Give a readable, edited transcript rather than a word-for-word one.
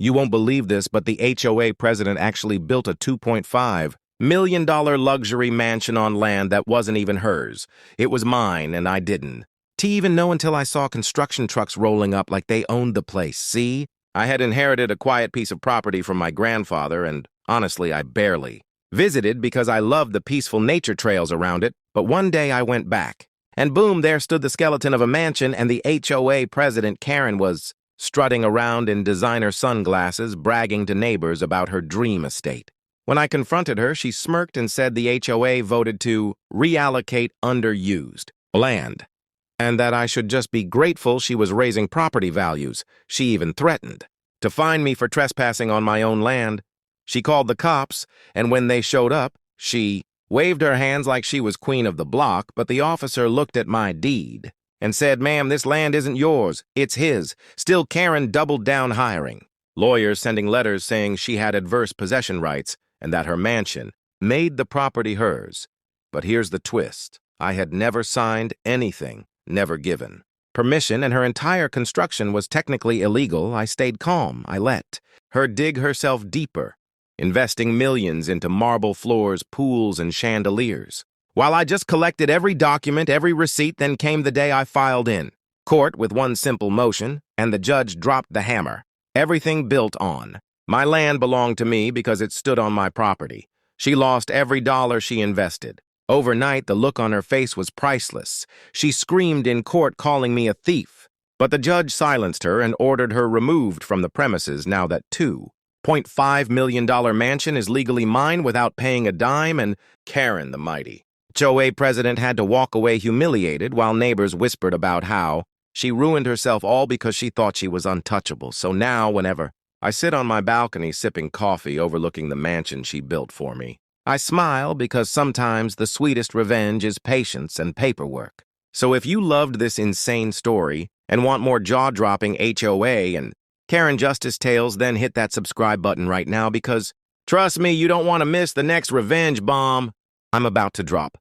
You won't believe this, but the HOA president actually built a $2.5 million luxury mansion on land that wasn't even hers. It was mine, and I didn't even know until I saw construction trucks rolling up like they owned the place. See? I had inherited a quiet piece of property from my grandfather, and honestly, I barely visited because I loved the peaceful nature trails around it. But one day I went back, and boom, there stood the skeleton of a mansion, and the HOA president, Karen, was strutting around in designer sunglasses, bragging to neighbors about her dream estate. When I confronted her, she smirked and said the HOA voted to reallocate underused land, and that I should just be grateful she was raising property values. She even threatened to fine me for trespassing on my own land. She called the cops, and when they showed up, she waved her hands like she was queen of the block, but the officer looked at my deed and said, "Ma'am, this land isn't yours, it's his." Still, Karen doubled down hiring lawyers, sending letters saying she had adverse possession rights and that her mansion made the property hers. But here's the twist. I had never signed anything, never given permission, and her entire construction was technically illegal. I stayed calm. I let her dig herself deeper, investing millions into marble floors, pools, and chandeliers. While I just collected every document, every receipt, then came the day I filed in court with one simple motion, and the judge dropped the hammer. Everything built on my land belonged to me because it stood on my property. She lost every dollar she invested. Overnight, the look on her face was priceless. She screamed in court, calling me a thief. But the judge silenced her and ordered her removed from the premises now that $2.5 million mansion is legally mine without paying a dime, and Karen the mighty HOA president had to walk away humiliated while neighbors whispered about how she ruined herself all because she thought she was untouchable. So now, whenever I sit on my balcony sipping coffee overlooking the mansion she built for me, I smile because sometimes the sweetest revenge is patience and paperwork. So if you loved this insane story and want more jaw-dropping HOA and Karen Justice tales, then hit that subscribe button right now because, trust me, you don't want to miss the next revenge bomb I'm about to drop.